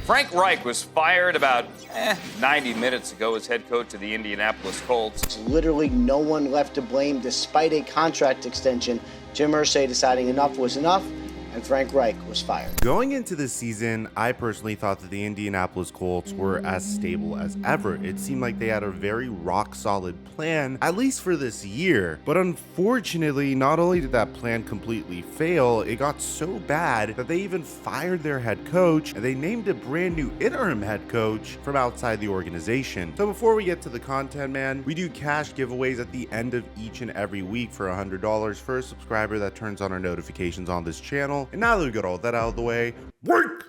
Frank Reich was fired about 90 minutes ago as head coach of the Indianapolis Colts. Literally no one left to blame despite a contract extension. Jim Irsay deciding enough was enough, and Frank Reich was fired. Going into this season, I personally thought that the Indianapolis Colts were as stable as ever. It seemed like they had a very rock-solid plan, at least for this year. But unfortunately, not only did that plan completely fail, it got so bad that they even fired their head coach, and they named a brand new interim head coach from outside the organization. So before we get to the content, man, we do cash giveaways at the end of each and every week for $100 for a subscriber that turns on our notifications on this channel. And now that we got all that out of the way, work!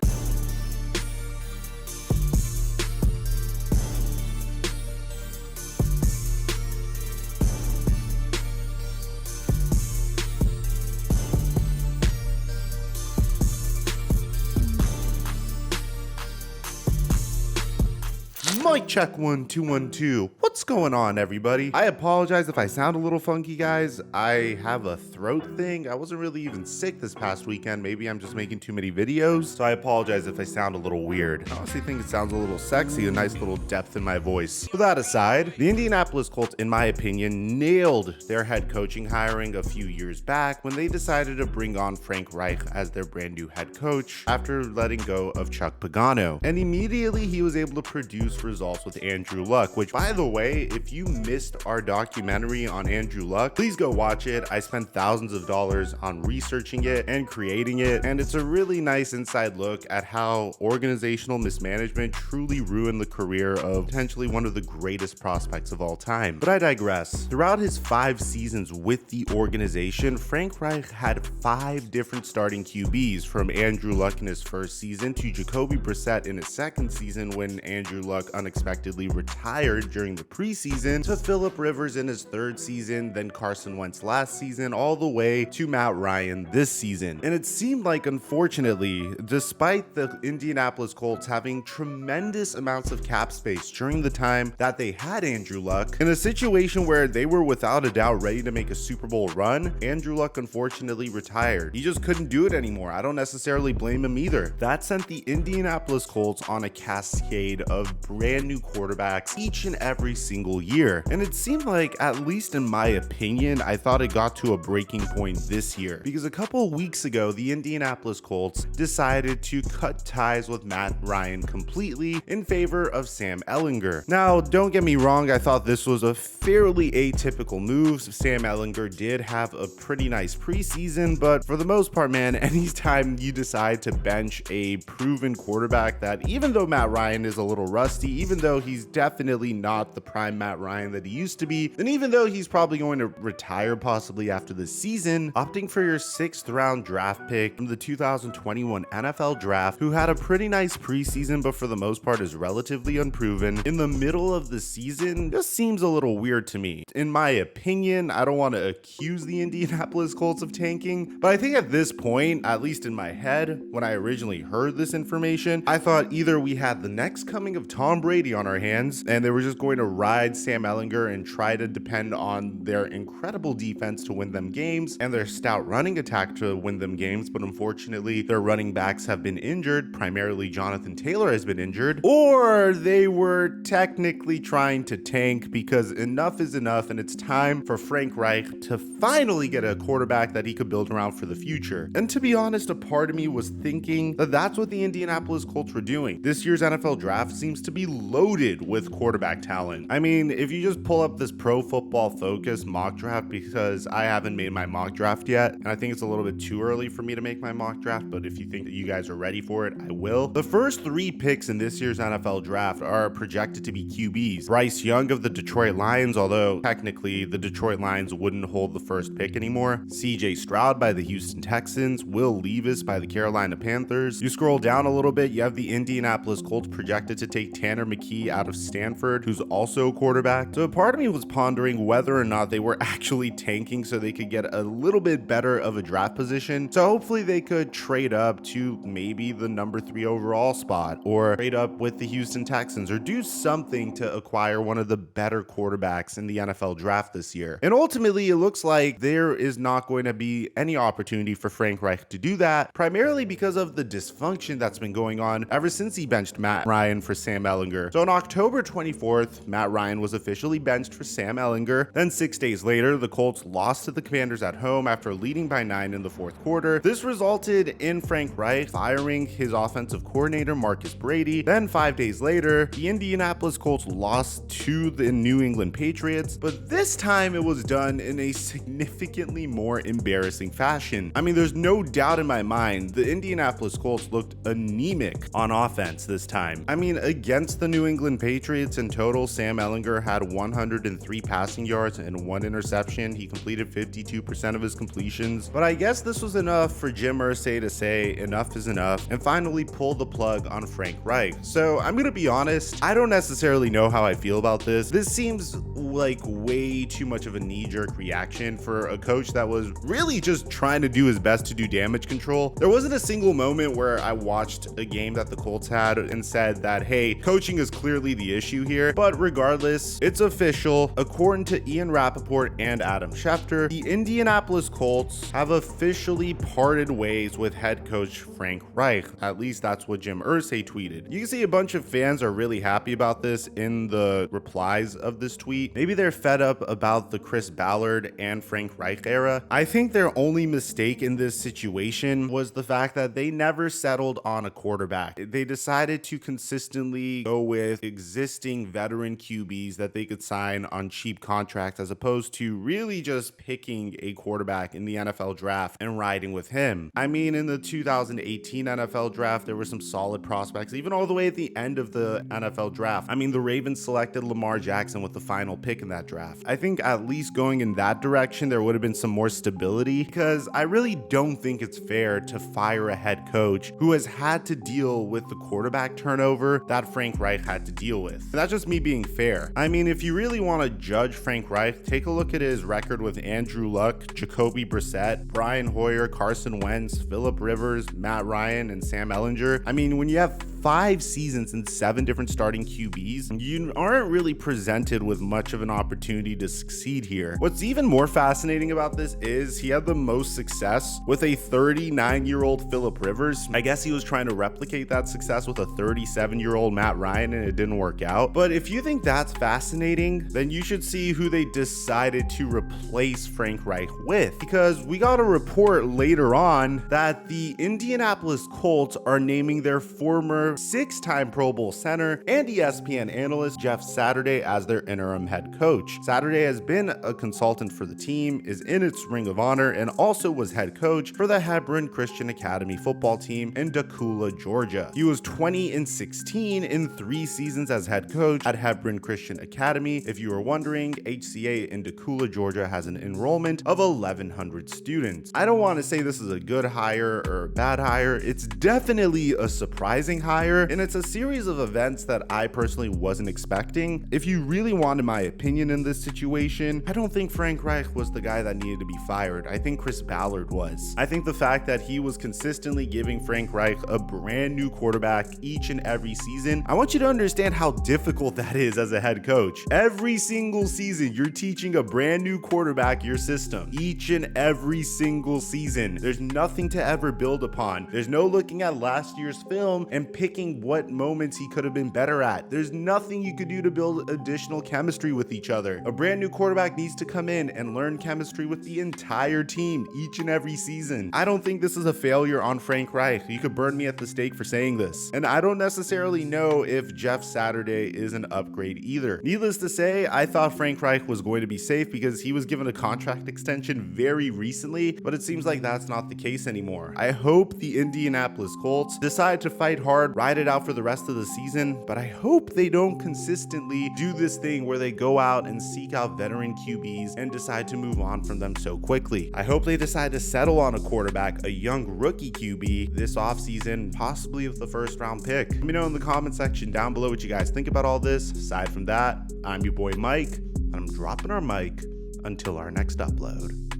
Mic check 1 2 1 2. What's going on, everybody? I apologize if I sound a little funky, guys. I have a throat thing. I wasn't really even sick this past weekend. Maybe I'm just making too many videos, so I apologize if I sound a little weird. I honestly think it sounds a little sexy, a nice little depth in my voice. With that aside, the Indianapolis Colts, in my opinion, nailed their head coaching hiring a few years back when they decided to bring on Frank Reich as their brand new head coach after letting go of Chuck Pagano. And immediately he was able to produce results with Andrew Luck, which, by the way, if you missed our documentary on Andrew Luck, please go watch it. I spent thousands of dollars on researching it and creating it, and it's a really nice inside look at how organizational mismanagement truly ruined the career of potentially one of the greatest prospects of all time. But I digress. Throughout his 5 seasons with the organization, Frank Reich had 5 different starting QBs, from Andrew Luck in his first season to Jacoby Brissett in his second season when Andrew Luck unexpectedly retired during the preseason, to Phillip Rivers in his third season, then Carson Wentz last season, all the way to Matt Ryan this season. And it seemed like, unfortunately, despite the Indianapolis Colts having tremendous amounts of cap space during the time that they had Andrew Luck, in a situation where they were without a doubt ready to make a Super Bowl run, Andrew Luck unfortunately retired. He just couldn't do it anymore. I don't necessarily blame him either. That sent the Indianapolis Colts on a cascade of brand new quarterbacks each and every single year. And it seemed like, at least in my opinion, I thought it got to a breaking point this year, because a couple of weeks ago, the Indianapolis Colts decided to cut ties with Matt Ryan completely in favor of Sam Ehlinger. Now, don't get me wrong, I thought this was a fairly atypical move. Sam Ehlinger did have a pretty nice preseason, but for the most part, man, anytime you decide to bench a proven quarterback that, even though Matt Ryan is a little rusty, even though he's definitely not the prime Matt Ryan that he used to be, and even though he's probably going to retire possibly after this season, opting for your 6th round draft pick from the 2021 NFL draft, who had a pretty nice preseason but for the most part is relatively unproven, in the middle of the season just seems a little weird to me. In my opinion, I don't want to accuse the Indianapolis Colts of tanking, but I think at this point, at least in my head, when I originally heard this information, I thought either we had the next coming of Tom Brady on our hands and they were just going to ride Sam Ehlinger and try to depend on their incredible defense to win them games and their stout running attack to win them games, but unfortunately their running backs have been injured, primarily Jonathan Taylor has been injured, or they were technically trying to tank because enough is enough and it's time for Frank Reich to finally get a quarterback that he could build around for the future. And to be honest, a part of me was thinking that that's what the Indianapolis Colts were doing. This year's NFL draft seems to be loaded with quarterback talent. I mean, if you just pull up this Pro Football Focus mock draft, because I haven't made my mock draft yet, and I think it's a little bit too early for me to make my mock draft, but if you think that you guys are ready for it, I will. The first 3 picks in this year's NFL draft are projected to be QBs. Bryce Young of the Detroit Lions, although technically the Detroit Lions wouldn't hold the first pick anymore. CJ Stroud by the Houston Texans. Will Levis by the Carolina Panthers. You scroll down a little bit, you have the Indianapolis Colts projected to take Tannehill Tanner McKee out of Stanford, who's also a quarterback. So part of me was pondering whether or not they were actually tanking so they could get a little bit better of a draft position. So hopefully they could trade up to maybe the number 3 overall spot, or trade up with the Houston Texans, or do something to acquire one of the better quarterbacks in the NFL draft this year. And ultimately, it looks like there is not going to be any opportunity for Frank Reich to do that, primarily because of the dysfunction that's been going on ever since he benched Matt Ryan for Sam Ehlinger. So on October 24th, Matt Ryan was officially benched for Sam Ehlinger. Then 6 days later, the Colts lost to the Commanders at home after leading by 9 in the fourth quarter. This resulted in Frank Reich firing his offensive coordinator, Marcus Brady. Then 5 days later, the Indianapolis Colts lost to the New England Patriots, but this time it was done in a significantly more embarrassing fashion. I mean, there's no doubt in my mind the Indianapolis Colts looked anemic on offense this time. I mean, against the New England Patriots in total, Sam Ehlinger had 103 passing yards and 1 interception. He completed 52% of his completions, but I guess this was enough for Jim Irsay to say enough is enough and finally pull the plug on Frank Reich. So I'm gonna be honest, I don't necessarily know how I feel about this. This seems like way too much of a knee-jerk reaction for a coach that was really just trying to do his best to do damage control. There wasn't a single moment where I watched a game that the Colts had and said that, hey, coaching is clearly the issue here. But regardless, it's official. According to Ian Rappaport and Adam Schefter, the Indianapolis Colts have officially parted ways with head coach Frank Reich. At least that's what Jim Irsay tweeted. You can see a bunch of fans are really happy about this in the replies of this tweet. Maybe they're fed up about the Chris Ballard and Frank Reich era. I think their only mistake in this situation was the fact that they never settled on a quarterback. They decided to consistently go with existing veteran QBs that they could sign on cheap contracts, as opposed to really just picking a quarterback in the NFL draft and riding with him. I mean, in the 2018 NFL draft, there were some solid prospects, even all the way at the end of the NFL draft. I mean, the Ravens selected Lamar Jackson with the final pick in that draft. I think at least going in that direction, there would have been some more stability, because I really don't think it's fair to fire a head coach who has had to deal with the quarterback turnover that Frank Reich had to deal with. And that's just me being fair. I mean, if you really want to judge Frank Reich, take a look at his record with Andrew Luck, Jacoby Brissett, Brian Hoyer, Carson Wentz, Phillip Rivers, Matt Ryan, and Sam Ehlinger. I mean, when you have 5 seasons and 7 different starting QBs, you aren't really presented with much of an opportunity to succeed here. What's even more fascinating about this is he had the most success with a 39-year-old Phillip Rivers. I guess he was trying to replicate that success with a 37-year-old Matt Ryan, and it didn't work out. But if you think that's fascinating, then you should see who they decided to replace Frank Reich with, because we got a report later on that the Indianapolis Colts are naming their former 6-time Pro Bowl center and ESPN analyst Jeff Saturday as their interim head coach. Saturday has been a consultant for the team, is in its ring of honor, and also was head coach for the Hebron Christian Academy football team in Dakula, Georgia. He was 20-16 in 3 seasons as head coach at Hebron Christian Academy. If you were wondering, HCA in Dakula, Georgia has an enrollment of 1,100 students. I don't want to say this is a good hire or a bad hire. It's definitely a surprising hire, and it's a series of events that I personally wasn't expecting. If you really wanted my opinion in this situation, I don't think Frank Reich was the guy that needed to be fired. I think Chris Ballard was. I think the fact that he was consistently giving Frank Reich a brand new quarterback each and every season, I want you to understand how difficult that is as a head coach. Every single season, you're teaching a brand new quarterback your system. Each and every single season. There's nothing to ever build upon. There's no looking at last year's film and picking what moments he could have been better at. There's nothing you could do to build additional chemistry with each other. A brand new quarterback needs to come in and learn chemistry with the entire team each and every season. I don't think this is a failure on Frank Reich. You could burn me at the stake for saying this. And I don't necessarily know if Jeff Saturday is an upgrade either. Needless to say, I thought Frank Reich was going to be safe because he was given a contract extension very recently, but it seems like that's not the case anymore. I hope the Indianapolis Colts decide to fight hard ride it out for the rest of the season, but I hope they don't consistently do this thing where they go out and seek out veteran QBs and decide to move on from them so quickly. I hope they decide to settle on a quarterback, a young rookie QB this offseason, possibly with the first round pick. Let me know in the comment section down below what you guys think about all this. Aside from that, I'm your boy Mike, and I'm dropping our mic until our next upload.